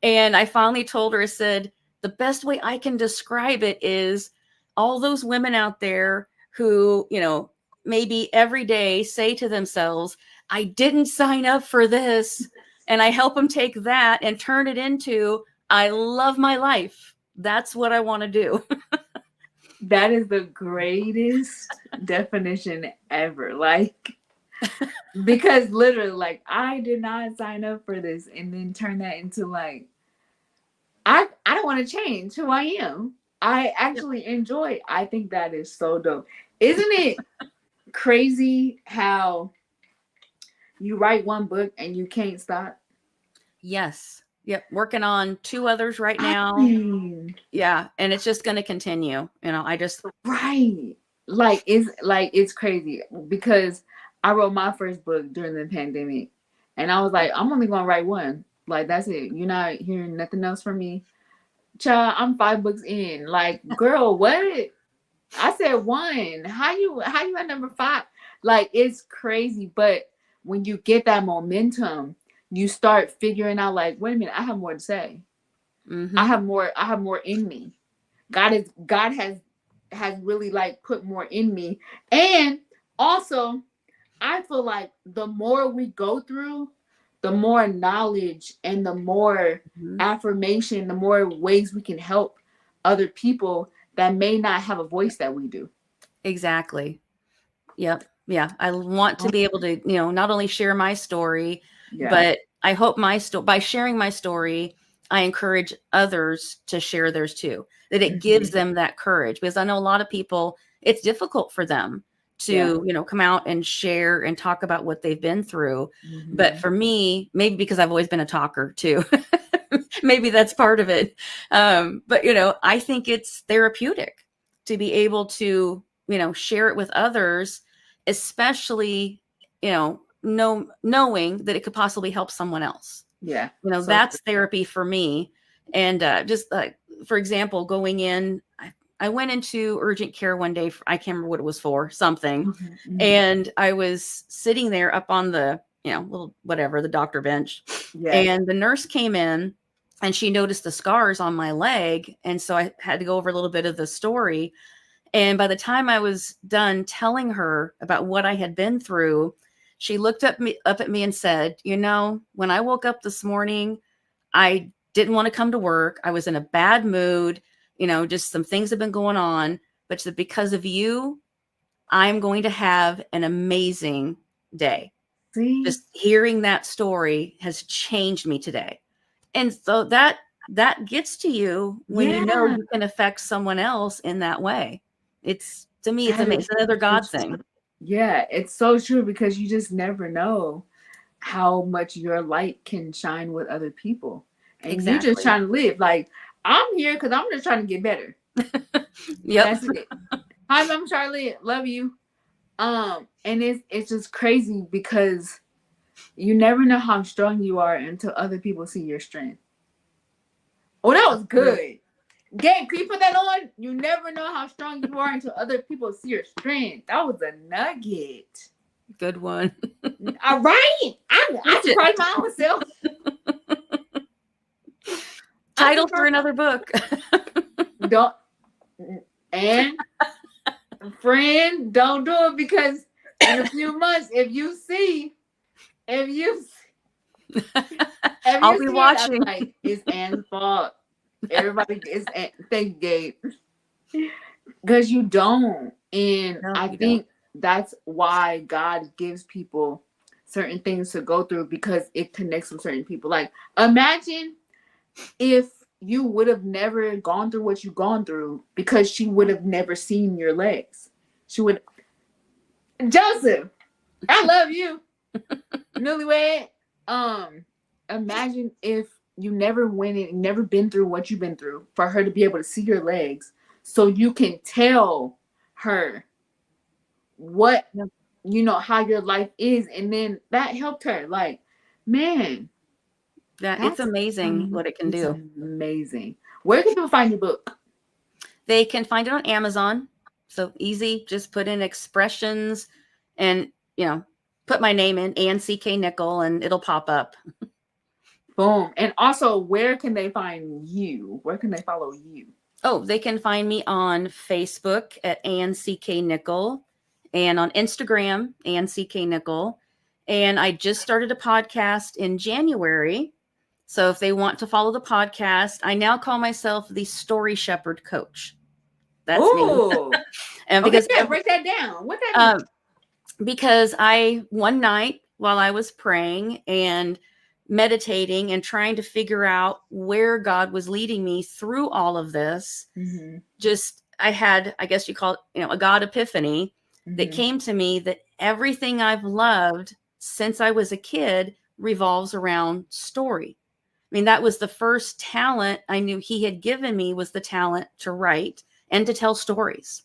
And I finally told her, I said, the best way I can describe it is all those women out there who, you know, maybe every day say to themselves, I didn't sign up for this. And I help them take that and turn it into, I love my life. That's what I want to do. That is the greatest definition ever. Like, because literally, like, I did not sign up for this, and then turn that into like, I don't want to change who I am. I Yep. actually enjoy it. I think that is so dope. Isn't it crazy how you write one book and you can't stop? Yes. Yep. Working on two others right I now. mean, Yeah. And it's just going to continue. You know, I just, right. Like it's crazy because I wrote my first book during the pandemic, and I was like, I'm only gonna write one. Like, that's it. You're not hearing nothing else from me. Child, I'm 5 books in. Like, girl, what? I said one. How you at number 5? Like, it's crazy. But when you get that momentum, you start figuring out, like, wait a minute, I have more to say. mm-hmm. I have more in me. God has really like put more in me. And also, I feel like the more we go through, the more knowledge and the more Mm-hmm. affirmation, the more ways we can help other people that may not have a voice that we do. Exactly. Yep. Yeah. I want to be able to, you know, not only share my story, Yeah. but I hope by sharing my story, I encourage others to share theirs too, that it gives Mhm. them that courage, because I know a lot of people, it's difficult for them Yeah. to, you know, come out and share and talk about what they've been through. But Mhm. for me, maybe because I've always been a talker too, maybe that's part of it. But, you know, I think it's therapeutic to be able to, you know, share it with others, especially, you knowing that it could possibly help someone else. Yeah. You know, So true. that's therapy for me. And just for example, going in, I went into urgent care one day. I can't remember what it was for, something. Mhm, mhm. And I was sitting there up on the, little whatever, the doctor bench. Yeah. And the nurse came in and she noticed the scars on my leg. And so I had to go over a little bit of the story. And by the time I was done telling her about what I had been through, she looked up at me and said, when I woke up this morning, I didn't want to come to work. I was in a bad mood. Just some things have been going on. But she said, because of you, I'm going to have an amazing day. See? Just hearing that story has changed me today. And so that gets to you when you know Yeah. you can affect someone else in that way. It's, to me, it's That amazing. is It's another so God true. thing. Yeah, it's so true because you just never know how much your light can shine with other people. And you just Exactly. trying to live. Like, I'm here because I'm just trying to get better. And Yep. that's it. Hi, Mom Charlotte. Love you. And it's just crazy because you never know how strong you are until other people see your strength. Oh, that So was true. good. Gang, can you put that on? You never know how strong you are until other people see your strength. That was a nugget. Good one. All right. I Preach it. surprised my own self. I Title for surprised another book. don't and friend, don't do it because in a few months, if you if I'll you be see it, I'm watching. like, it's Anne's fault. Everybody is thank you, Gabe. Because you don't. And No, I you don't. think that's why God gives people certain things to go through because it connects with certain people. Like, imagine if you would have never gone through what you've gone through because she would have never seen your legs. She would, Joseph, I love you, newlywed. Um, Imagine if you never went and never been through what you've been through for her to be able to see your legs so you can tell her what Yep. how your life is, and then that helped her. Like, man, Yeah, it's that's amazing what it can it's do. amazing. Where can people find your book? They can find it on Amazon. So easy. Just put in expressions and, put my name in, Ann C.K. Nickell, and it'll pop up. Boom. And also, where can they find you? Where can they follow you? Oh, they can find me on Facebook at Ann C.K. Nickell and on Instagram, Ann C.K. Nickell. And I just started a podcast in January. So if they want to follow the podcast, I now call myself the Story Shepherd Coach. That's me. Oh, And okay. because Yeah, break that down. What that mean? um, one night while I was praying and meditating and trying to figure out where God was leading me through all of this, Mm-hmm. I had, I guess you call it, a God epiphany that Mm-hmm. came to me that everything I've loved since I was a kid revolves around story. I mean, that was the first talent I knew he had given me, was the talent to write and to tell stories.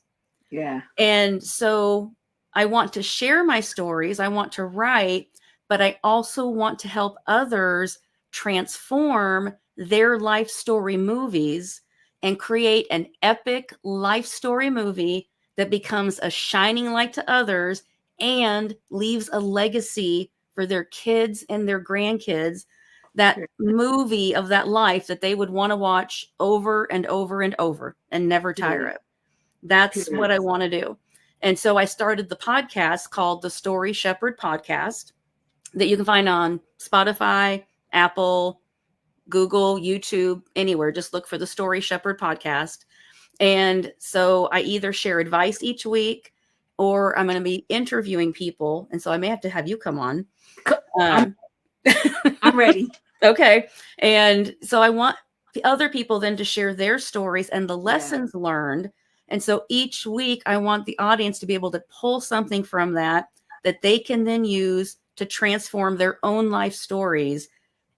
Yeah. And so I want to share my stories. I want to write, but I also want to help others transform their life story movies and create an epic life story movie that becomes a shining light to others and leaves a legacy for their kids and their grandkids. That movie of that life that they would want to watch over and over and over and never tire Period. of. That's what Period. I want to do. And so I started the podcast called the Story Shepherd Podcast that you can find on Spotify, Apple, Google, YouTube, anywhere. Just look for the Story Shepherd Podcast. And so I either share advice each week or I'm going to be interviewing people. And so I may have to have you come on. I'm Um, I'm ready. okay. And so I want other people then to share their stories and the Yeah. lessons learned. And so each week I want the audience to be able to pull something from that they can then use to transform their own life stories,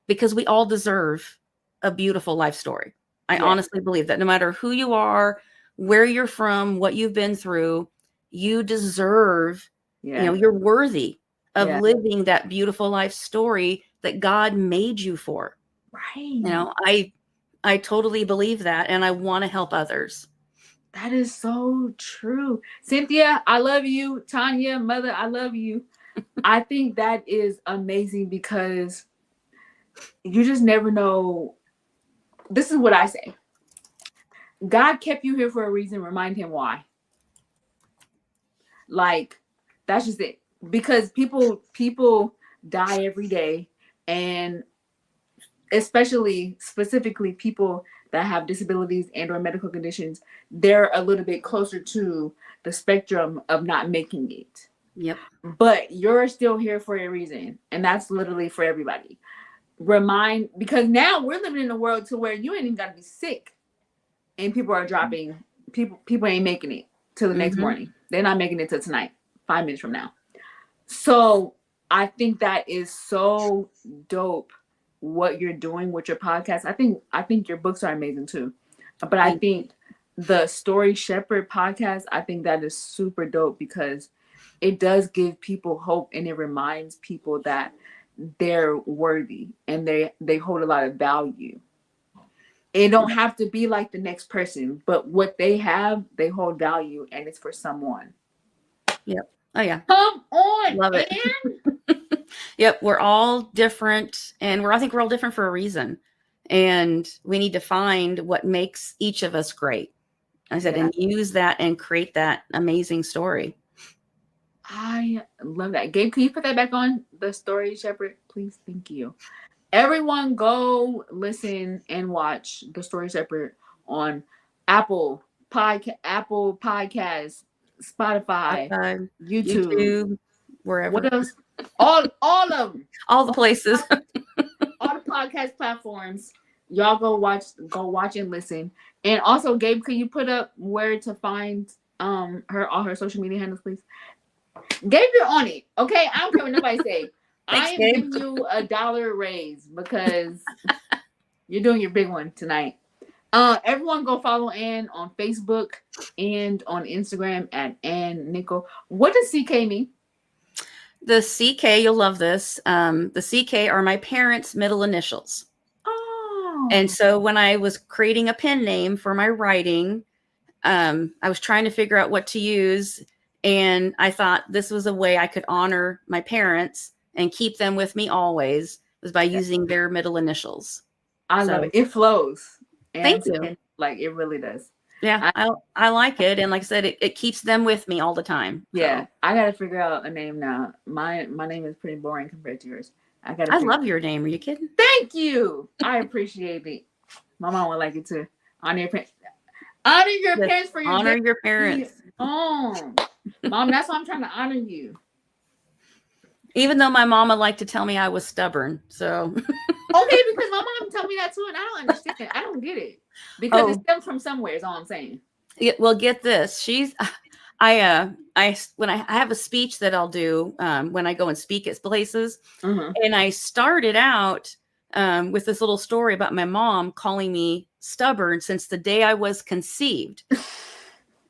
because we all deserve a beautiful life story. I Yeah. honestly believe that no matter who you are, where you're from, what you've been through, you deserve, Yeah. you're worthy of Yeah. living that beautiful life story that God made you for. Right. I totally believe that, and I want to help others. That is so true. Cynthia, I love you. Tanya, mother, I love you. I think that is amazing because you just never know. This is what I say. God kept you here for a reason. Remind him why. Like, that's just it. Because people die every day, and especially specifically people that have disabilities and or medical conditions, they're a little bit closer to the spectrum of not making it. Yep. But you're still here for a reason, and that's literally for everybody. Remind, because now we're living in a world to where you ain't even got to be sick and people are dropping, people ain't making it till the next Mm-hmm. morning. They're not making it till tonight, 5 minutes from now. So I think that is so dope what you're doing with your podcast. I think your books are amazing too. But I Thank think the Story Shepherd podcast, I think that is super dope because it does give people hope and it reminds people that they're worthy and they hold a lot of value. It you. don't have to be like the next person, but what they have, they hold value and it's for someone. Yep. Oh yeah. Come on, Love it. and Yep. We're all different, and I think we're all different for a reason. And we need to find what makes each of us great. I said, yeah, and use that and create that amazing story. I love that. Gabe, can you put that back on the Story Shepherd, please? Thank you. Everyone, go listen and watch the Story Shepherd on Apple Podcasts, Spotify, Spotify, YouTube. YouTube, What wherever, else? All of them. all the places. All the podcast platforms. Y'all go watch and listen. And also, Gabe, could you put up where to find her all her social media handles, please? Gabe, you're on it. Okay, I don't care what nobody say. I Thanks, am Gabe. giving you $1 raise because you're doing your big one tonight. Everyone go follow Ann on Facebook and on Instagram at Ann Nickell. What does CK mean? The CK, you'll love this. The CK are my parents' middle initials. And Oh, so when I was creating a pen name for my writing, I was trying to figure out what to use. And I thought this was a way I could honor my parents and keep them with me always, was by using their middle initials. I love it. So It flows, thank and you. like it really does. Yeah, I, I like it. And like I said, it keeps them with me all the time. yeah, So I gotta figure out a name now. My name is pretty boring compared to yours. I gotta I figure. love your name. Are you kidding? Thank you. I appreciate it. My mom would like it too. Honor your parents. Honor your Yes. parents for your Honor day. your parents. Oh, mom, that's why I'm trying to honor you. Even though my mama liked to tell me I was stubborn. So, Okay, because my mom told me that too, and I don't understand. I don't get it because it oh, stems from somewhere. Is all I'm saying. well, get this. When I have a speech that I'll do when I go and speak at places, Mm-hmm. and I started out with this little story about my mom calling me stubborn since the day I was conceived,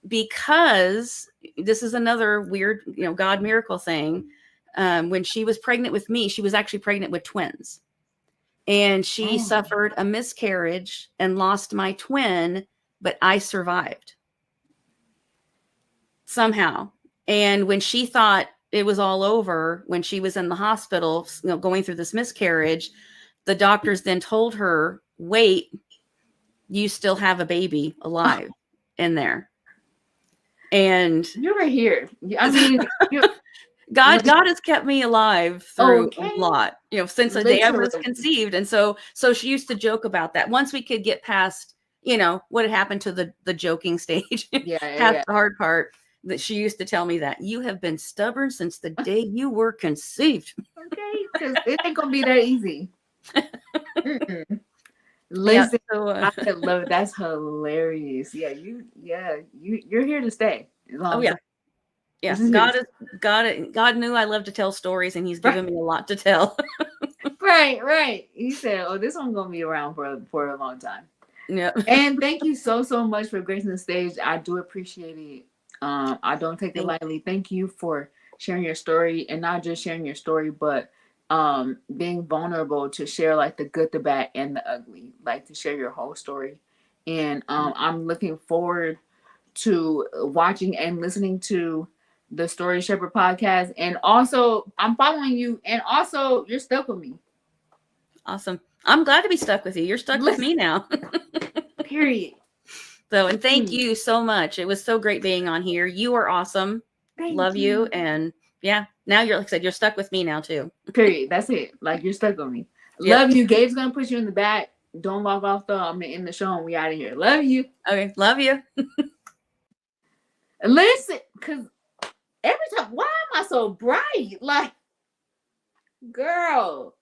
because this is another weird, God miracle thing. When she was pregnant with me, she was actually pregnant with twins. And she Oh, suffered a miscarriage and lost my twin, but I survived somehow. And when she thought it was all over, when she was in the hospital, going through this miscarriage, the doctors then told her, wait, you still have a baby alive in there. And you were here. I mean, you God has kept me alive through a okay, lot, since the day I was literally. conceived. And so she used to joke about that. Once we could get past, what had happened to the joking stage, Yeah, yeah, past yeah. the hard part, that she used to tell me that you have been stubborn since the day you were conceived. Okay, because it ain't gonna be that easy. Mm-mm. Yeah. Listen, So, I love it. That's hilarious. You're here to stay. Is all oh I'm yeah. saying. Yeah. This is here to stay. God knew I love to tell stories, and he's Right, given me a lot to tell. right, right. He said, "Oh, this one's gonna be around for a long time." Yeah. And thank you so much for gracing the stage. I do appreciate it. I don't take it Thank lightly. Thank you for sharing your story and not just sharing your story, but being vulnerable to share like the good, the bad, and the ugly, like to share your whole story. And I'm looking forward to watching and listening to the Story Shepherd podcast. And also, I'm following you. And also, you're stuck with me. Awesome. I'm glad to be stuck with you. You're stuck with me now. Period. So, and thank you so much. It was so great being on here. You are awesome. Love you. And yeah, now you're, like I said, you're stuck with me now too. Period. That's it. Like, you're stuck with me. Yep. Love you. Gabe's gonna put you in the back. Don't log off though. I'm gonna end the show and we out of here. Love you. Okay. Love you. Listen, because every time, why am I so bright? Like, girl,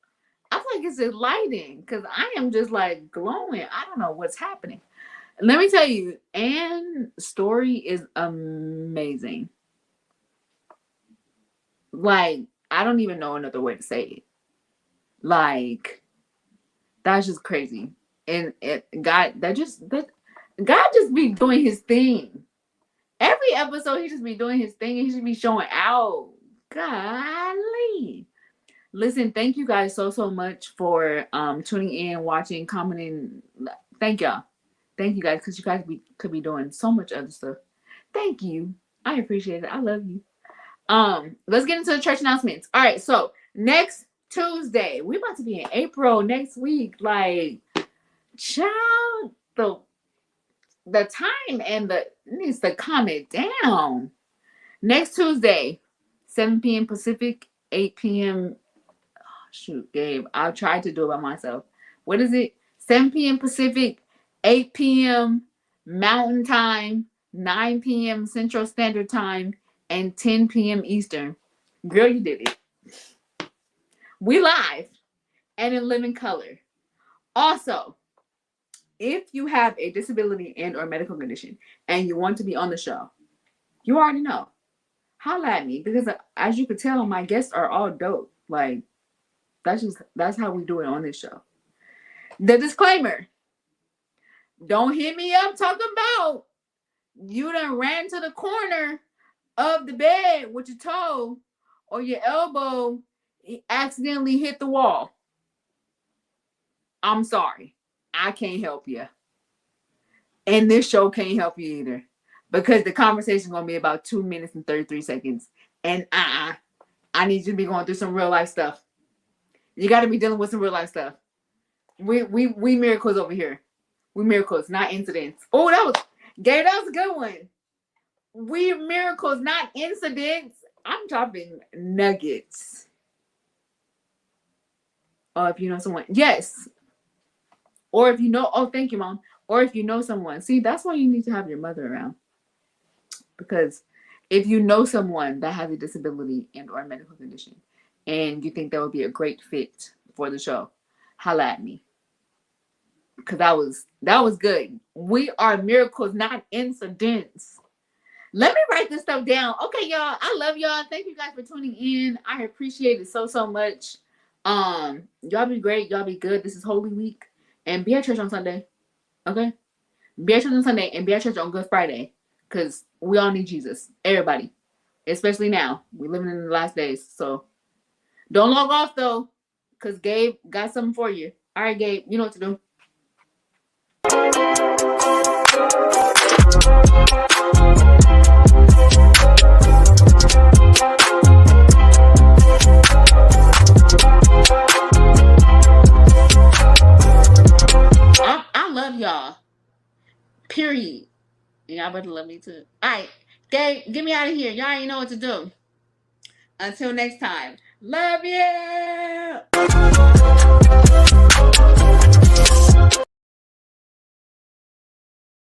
I feel like it's the lighting because I am just like glowing. I don't know what's happening. Let me tell you, Anne's story is amazing. Like, I don't even know another way to say it. Like, that's just crazy. And God just be doing his thing. Every episode, he just be doing his thing and he should be showing out. Golly. Listen, thank you guys so much for tuning in, watching, commenting. Thank y'all. Thank you guys, because you guys could be doing so much other stuff. Thank you. I appreciate it. I love you. Let's get into the church announcements. All right, so next Tuesday, we're about to be in April next week. Like, child, the time and the needs to calm it down. Next Tuesday, 7 p.m. Pacific, 8 p.m. Oh, shoot, Gabe, I'll try to do it by myself. What is it? 7 p.m. Pacific, 8 p.m. Mountain Time, 9 p.m. Central Standard Time, and 10 p.m. Eastern. Girl, you did it. We live and in living color. Also, if you have a disability and or medical condition and you want to be on the show, you already know. Holla at me, because as you can tell, my guests are all dope. Like, that's how we do it on this show. The disclaimer: don't hit me up talking about you done ran to the corner of the bed with your toe or your elbow accidentally hit the wall. I'm sorry. I can't help you. And this show can't help you either. Because the conversation is going to be about 2 minutes and 33 seconds. And I need you to be going through some real life stuff. You got to be dealing with some real life stuff. We miracles over here. We miracles, not incidents. Oh, that was a good one. We miracles, not incidents. I'm dropping nuggets. Oh, if you know someone. Yes. Or if you know, oh, thank you, Mom. Or if you know someone. See, that's why you need to have your mother around. Because if you know someone that has a disability and or a medical condition, and you think that would be a great fit for the show, holla at me. Because that was good. We are miracles, not incidents. Let me write this stuff down. Okay, y'all. I love y'all. Thank you guys for tuning in. I appreciate it so much. Y'all be great. Y'all be good. This is Holy Week. And be at church on Sunday. Okay? Be at church on Sunday and be at church on Good Friday. Because we all need Jesus. Everybody. Especially now. We're living in the last days. So don't log off though. Because Gabe got something for you. All right, Gabe. You know what to do. I love y'all. Period. Y'all better love me too. Alright. Gabe, get me out of here. Y'all already know what to do. Until next time. Love you.